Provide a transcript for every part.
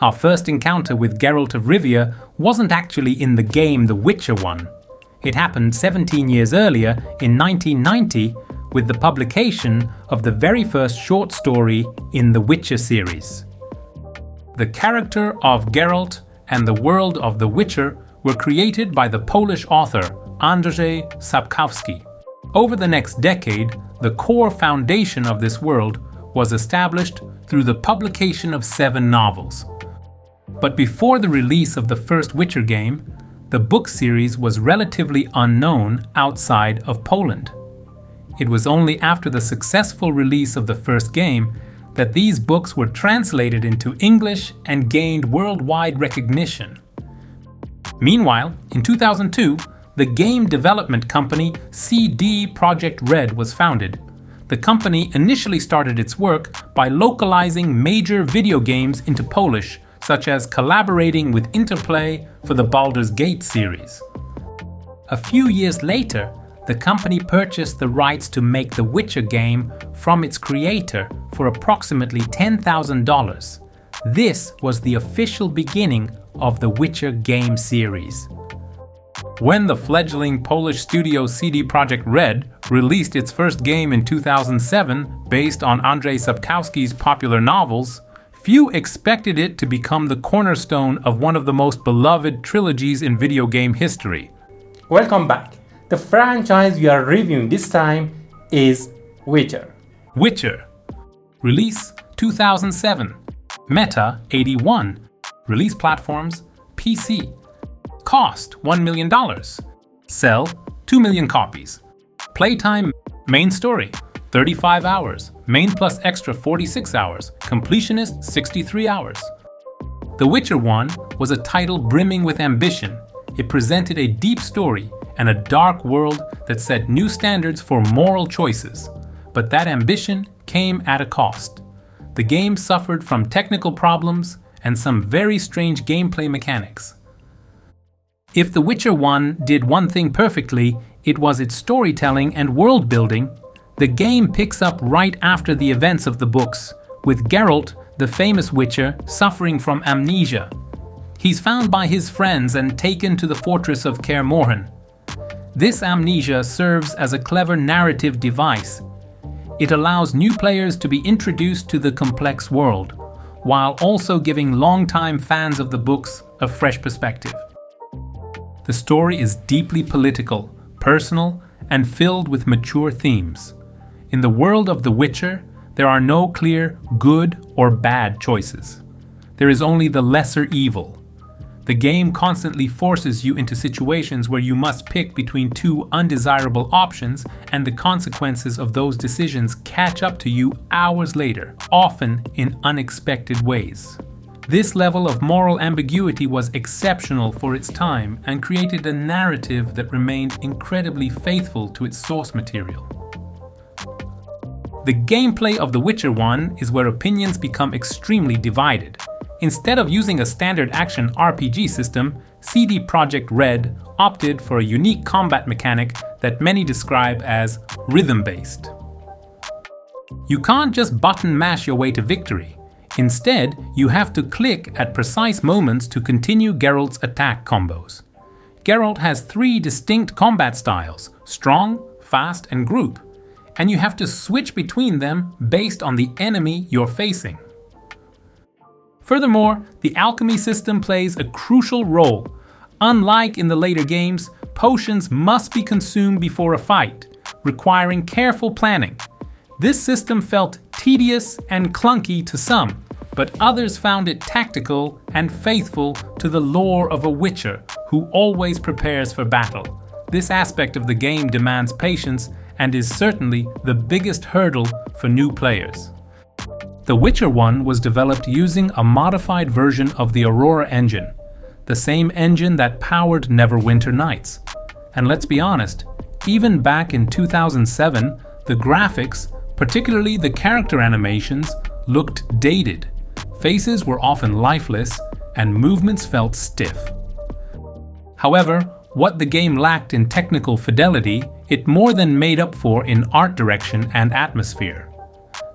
Our first encounter with Geralt of Rivia wasn't actually in the game The Witcher 1. It happened 17 years earlier in 1990 with the publication of the very first short story in the Witcher series. The character of Geralt and the world of The Witcher were created by the Polish author Andrzej Sapkowski. Over the next decade, the core foundation of this world was established through the publication of 7 novels. But before the release of the first Witcher game, the book series was relatively unknown outside of Poland. It was only after the successful release of the first game that these books were translated into English and gained worldwide recognition. Meanwhile, in 2002, the game development company CD Projekt Red was founded. The company initially started its work by localizing major video games into Polish, such as collaborating with Interplay for the Baldur's Gate series. A few years later, the company purchased the rights to make the Witcher game from its creator for approximately $10,000. This was the official beginning of the Witcher game series. When the fledgling Polish studio CD Projekt Red released its first game in 2007 based on Andrzej Sapkowski's popular novels, few expected it to become the cornerstone of one of the most beloved trilogies in video game history. Welcome back. The franchise we are reviewing this time is Witcher. Witcher. Release 2007. Meta 81. Release platforms PC. Cost $1 million. Sell 2 million copies. Playtime main story 35 hours. Main plus extra 46 hours. Completionist 63 hours. The Witcher 1 was a title brimming with ambition. It presented a deep story and a dark world that set new standards for moral choices. But that ambition came at a cost. The game suffered from technical problems and some very strange gameplay mechanics. If The Witcher 1 did one thing perfectly, it was its storytelling and world building. The game picks up right after the events of the books, with Geralt, the famous Witcher, suffering from amnesia. He's found by his friends and taken to the fortress of Kaer Morhen. This amnesia serves as a clever narrative device. It allows new players to be introduced to the complex world, while also giving longtime fans of the books a fresh perspective. The story is deeply political, personal, and filled with mature themes. In the world of The Witcher, there are no clear good or bad choices. There is only the lesser evil. The game constantly forces you into situations where you must pick between 2 undesirable options, and the consequences of those decisions catch up to you hours later, often in unexpected ways. This level of moral ambiguity was exceptional for its time and created a narrative that remained incredibly faithful to its source material. The gameplay of The Witcher 1 is where opinions become extremely divided. Instead of using a standard action RPG system, CD Projekt Red opted for a unique combat mechanic that many describe as rhythm-based. You can't just button mash your way to victory. Instead, you have to click at precise moments to continue Geralt's attack combos. Geralt has 3 distinct combat styles: strong, fast, and group, and you have to switch between them based on the enemy you're facing. Furthermore, the alchemy system plays a crucial role. Unlike in the later games, potions must be consumed before a fight, requiring careful planning. This system felt tedious and clunky to some, but others found it tactical and faithful to the lore of a Witcher who always prepares for battle. This aspect of the game demands patience and is certainly the biggest hurdle for new players. The Witcher 1 was developed using a modified version of the Aurora engine, the same engine that powered Neverwinter Nights. And let's be honest, even back in 2007, the graphics, particularly the character animations, looked dated. Faces were often lifeless, and movements felt stiff. However, what the game lacked in technical fidelity, it more than made up for in art direction and atmosphere.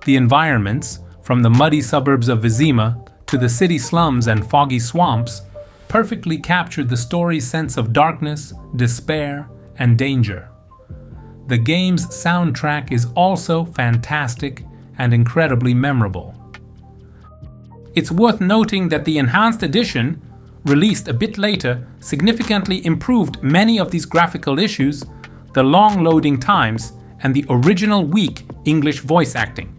The environments, from the muddy suburbs of Vizima to the city slums and foggy swamps, perfectly captured the story's sense of darkness, despair, and danger. The game's soundtrack is also fantastic and incredibly memorable. It's worth noting that the enhanced edition, released a bit later, significantly improved many of these graphical issues, the long loading times, and the original weak English voice acting.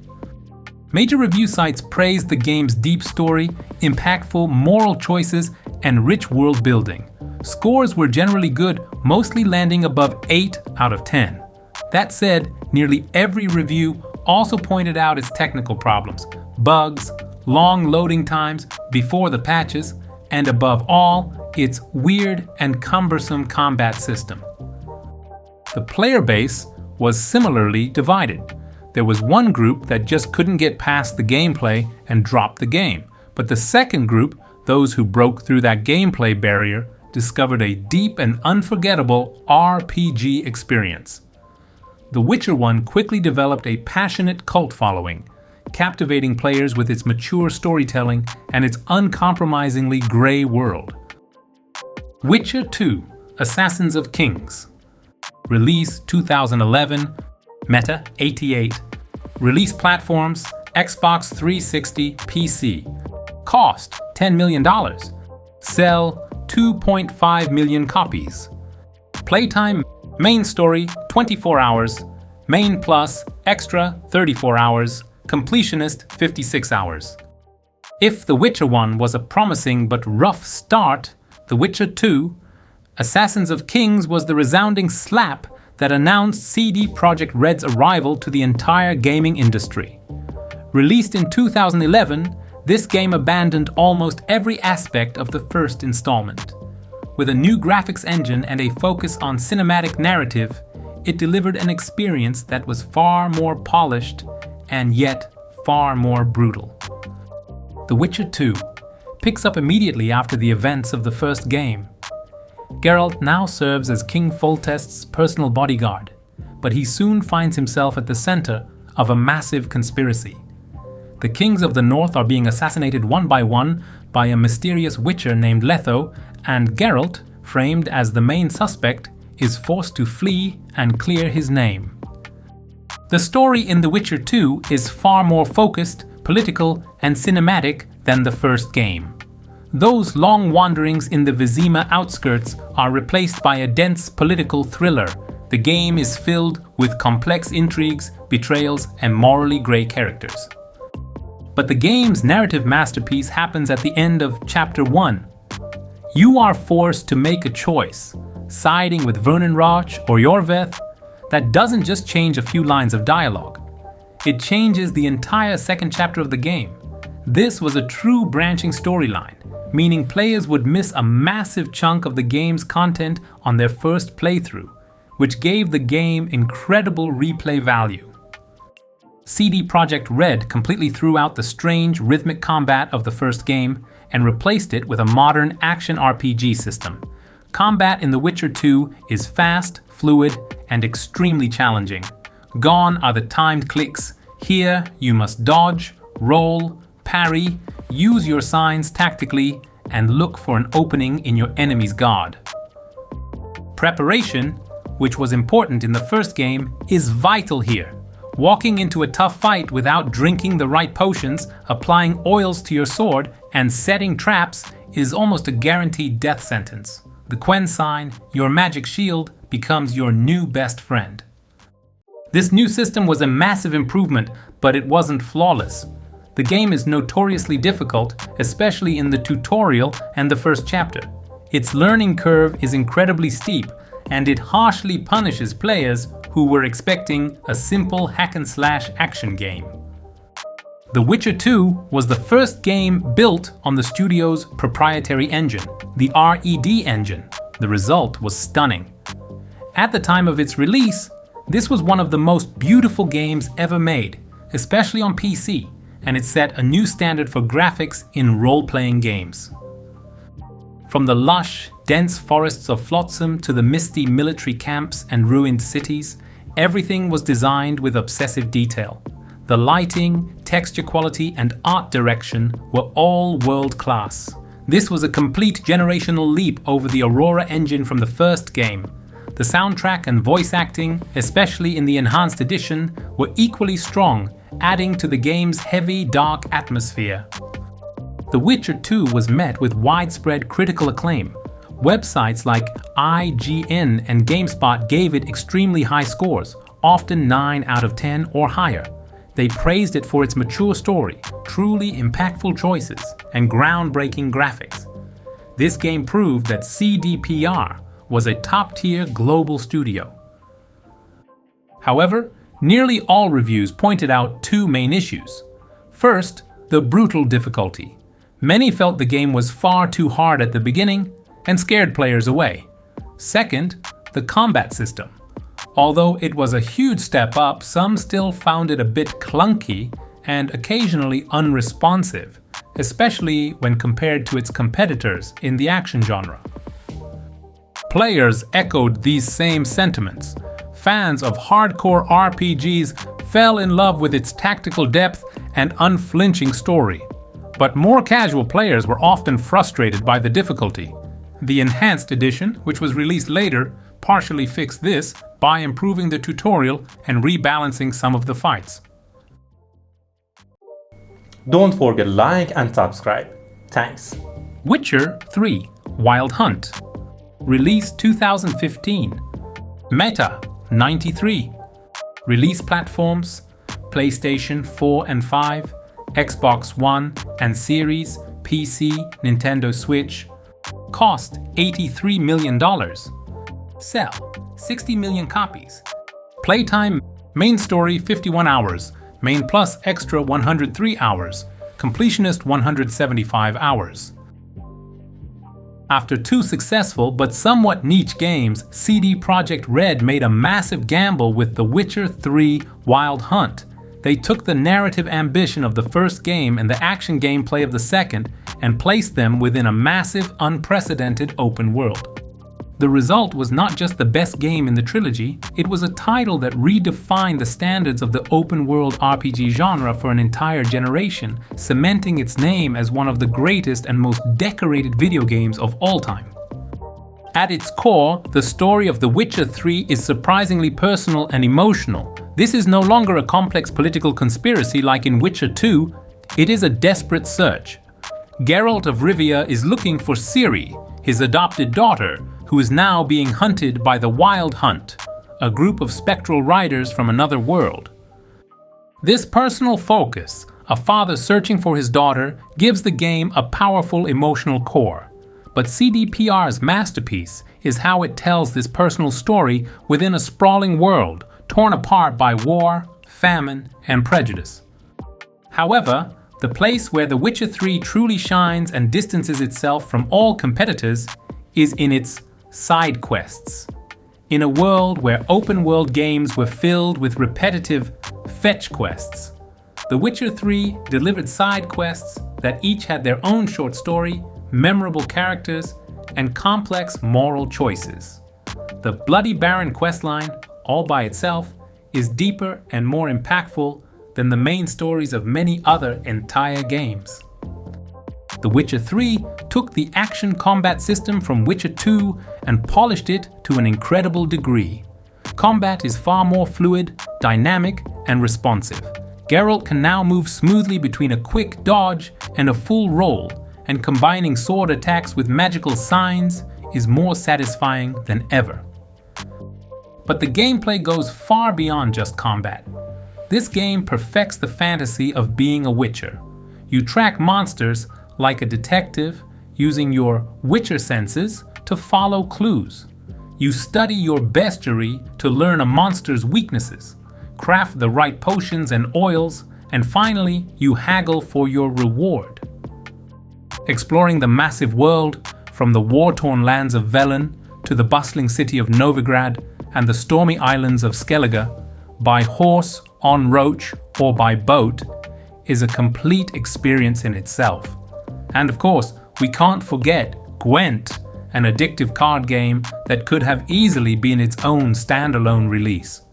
Major review sites praised the game's deep story, impactful moral choices, and rich world building. Scores were generally good, mostly landing above 8 out of 10. That said, nearly every review also pointed out its technical problems, bugs, long loading times before the patches, and above all, its weird and cumbersome combat system. The player base was similarly divided. There was one group that just couldn't get past the gameplay and dropped the game, but the second group, those who broke through that gameplay barrier, discovered a deep and unforgettable RPG experience. The Witcher 1 quickly developed a passionate cult following, captivating players with its mature storytelling and its uncompromisingly gray world. Witcher 2: Assassins of Kings. Release 2011, Meta 88. Release platforms Xbox 360, PC. Cost $10 million. Sell 2.5 million copies. Playtime: main story 24 hours, main plus extra 34 hours, completionist 56 hours. If The Witcher 1 was a promising but rough start, The Witcher 2: Assassins of Kings was the resounding slap that announced CD Projekt Red's arrival to the entire gaming industry. Released in 2011, this game abandoned almost every aspect of the first installment. With a new graphics engine and a focus on cinematic narrative, it delivered an experience that was far more polished and yet far more brutal. The Witcher 2 picks up immediately after the events of the first game. Geralt now serves as King Foltest's personal bodyguard, but he soon finds himself at the center of a massive conspiracy. The kings of the north are being assassinated one by a mysterious witcher named Letho, and Geralt, framed as the main suspect, is forced to flee and clear his name. The story in The Witcher 2 is far more focused, political, and cinematic than the first game. Those long wanderings in the Vizima outskirts are replaced by a dense political thriller. The game is filled with complex intrigues, betrayals, and morally grey characters. But the game's narrative masterpiece happens at the end of Chapter 1. You are forced to make a choice, siding with Vernenroch or Yorveth. That doesn't just change a few lines of dialogue. It changes the entire second chapter of the game. This was a true branching storyline, meaning players would miss a massive chunk of the game's content on their first playthrough, which gave the game incredible replay value. CD Projekt Red completely threw out the strange rhythmic combat of the first game and replaced it with a modern action RPG system. Combat in The Witcher 2 is fast, fluid, and extremely challenging. Gone are the timed clicks. Here, you must dodge, roll, parry, use your signs tactically, and look for an opening in your enemy's guard. Preparation, which was important in the first game, is vital here. Walking into a tough fight without drinking the right potions, applying oils to your sword, and setting traps is almost a guaranteed death sentence. The Quen sign, your magic shield, becomes your new best friend. This new system was a massive improvement, but it wasn't flawless. The game is notoriously difficult, especially in the tutorial and the first chapter. Its learning curve is incredibly steep, and it harshly punishes players who were expecting a simple hack-and-slash action game. The Witcher 2 was the first game built on the studio's proprietary engine, the Red engine. The result was stunning. At the time of its release, this was one of the most beautiful games ever made, especially on PC, and it set a new standard for graphics in role-playing games. From the lush, dense forests of Flotsam to the misty military camps and ruined cities, everything was designed with obsessive detail. The lighting, texture quality, and art direction were all world-class. This was a complete generational leap over the Aurora engine from the first game. The soundtrack and voice acting, especially in the enhanced edition, were equally strong, adding to the game's heavy, dark atmosphere. The Witcher 2 was met with widespread critical acclaim. Websites like IGN and GameSpot gave it extremely high scores, often 9 out of 10 or higher. They praised it for its mature story, truly impactful choices, and groundbreaking graphics. This game proved that CDPR was a top-tier global studio. However, nearly all reviews pointed out two main issues. First, the brutal difficulty. Many felt the game was far too hard at the beginning and scared players away. Second, the combat system. Although it was a huge step up, some still found it a bit clunky and occasionally unresponsive, especially when compared to its competitors in the action genre. Players echoed these same sentiments. Fans of hardcore RPGs fell in love with its tactical depth and unflinching story. But more casual players were often frustrated by the difficulty. The Enhanced Edition, which was released later, partially fixed this by improving the tutorial and rebalancing some of the fights. Don't forget to like and subscribe. Thanks. Witcher 3 Wild Hunt. Release 2015. Meta 93. Release platforms: PlayStation 4 and 5, Xbox One and Series, PC, Nintendo Switch. Cost $83 million. Sell 60 million copies. Playtime: main story 51 hours, main plus extra 103 hours, completionist 175 hours. After two successful but somewhat niche games, CD Projekt Red made a massive gamble with The Witcher 3 Wild Hunt. They took the narrative ambition of the first game and the action gameplay of the second and placed them within a massive, unprecedented open world. The result was not just the best game in the trilogy, it was a title that redefined the standards of the open-world RPG genre for an entire generation, cementing its name as one of the greatest and most decorated video games of all time. At its core, the story of The Witcher 3 is surprisingly personal and emotional. This is no longer a complex political conspiracy like in Witcher 2, it is a desperate search. Geralt of Rivia is looking for Ciri, his adopted daughter, who is now being hunted by the Wild Hunt, a group of spectral riders from another world. This personal focus, a father searching for his daughter, gives the game a powerful emotional core. But CDPR's masterpiece is how it tells this personal story within a sprawling world, torn apart by war, famine, and prejudice. However, the place where The Witcher 3 truly shines and distances itself from all competitors is in its side quests. In a world where open-world games were filled with repetitive fetch quests, The Witcher 3 delivered side quests that each had their own short story, memorable characters, and complex moral choices. The Bloody Baron questline, all by itself, is deeper and more impactful than the main stories of many other entire games. The Witcher 3 took the action combat system from Witcher 2 and polished it to an incredible degree. Combat is far more fluid, dynamic, and responsive. Geralt can now move smoothly between a quick dodge and a full roll, and combining sword attacks with magical signs is more satisfying than ever. But the gameplay goes far beyond just combat. This game perfects the fantasy of being a Witcher. You track monsters like a detective, using your Witcher senses to follow clues. You study your bestiary to learn a monster's weaknesses, craft the right potions and oils, and finally, you haggle for your reward. Exploring the massive world, from the war-torn lands of Velen to the bustling city of Novigrad and the stormy islands of Skellige, by horse, on roach, or by boat, is a complete experience in itself. And of course, we can't forget Gwent, an addictive card game that could have easily been its own standalone release.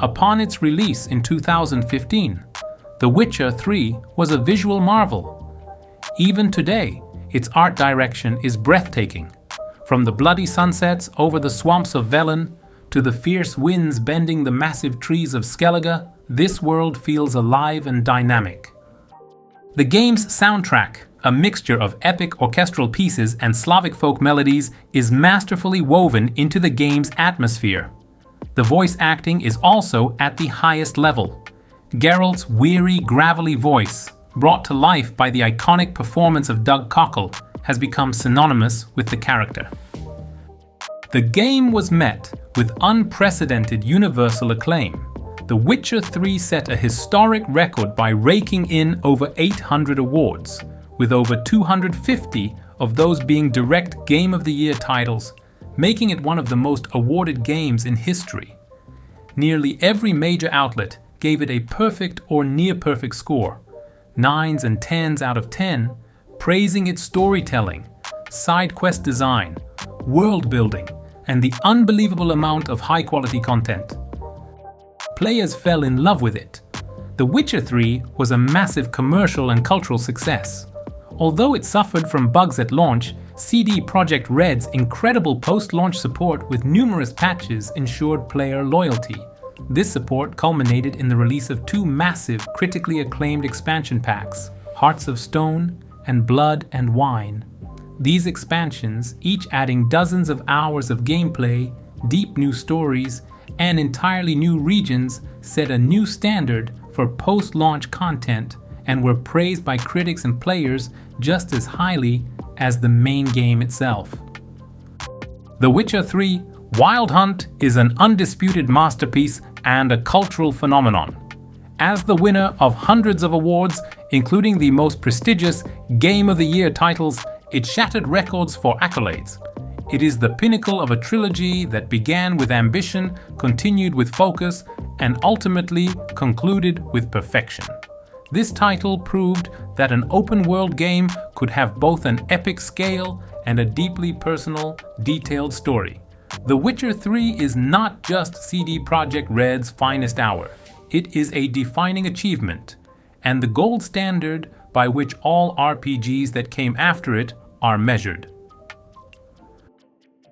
Upon its release in 2015, The Witcher 3 was a visual marvel. Even today, its art direction is breathtaking. From the bloody sunsets over the swamps of Velen to the fierce winds bending the massive trees of Skellige, this world feels alive and dynamic. The game's soundtrack, a mixture of epic orchestral pieces and Slavic folk melodies, is masterfully woven into the game's atmosphere. The voice acting is also at the highest level. Geralt's weary, gravelly voice, brought to life by the iconic performance of Doug Cockle, has become synonymous with the character. The game was met with unprecedented universal acclaim. The Witcher 3 set a historic record by raking in over 800 awards, with over 250 of those being direct Game of the Year titles, making it one of the most awarded games in history. Nearly every major outlet gave it a perfect or near-perfect score, 9s and 10s out of 10, praising its storytelling, side quest design, world building, and the unbelievable amount of high-quality content. Players fell in love with it. The Witcher 3 was a massive commercial and cultural success. Although it suffered from bugs at launch, CD Projekt Red's incredible post-launch support with numerous patches ensured player loyalty. This support culminated in the release of two massive, critically acclaimed expansion packs, Hearts of Stone and Blood and Wine. These expansions, each adding dozens of hours of gameplay, deep new stories, and entirely new regions, set a new standard for post-launch content and were praised by critics and players just as highly as the main game itself. The Witcher 3 Wild Hunt is an undisputed masterpiece and a cultural phenomenon. As the winner of hundreds of awards, including the most prestigious Game of the Year titles, it shattered records for accolades. It is the pinnacle of a trilogy that began with ambition, continued with focus, and ultimately concluded with perfection. This title proved that an open-world game could have both an epic scale and a deeply personal, detailed story. The Witcher 3 is not just CD Projekt Red's finest hour. It is a defining achievement, and the gold standard by which all RPGs that came after it are measured.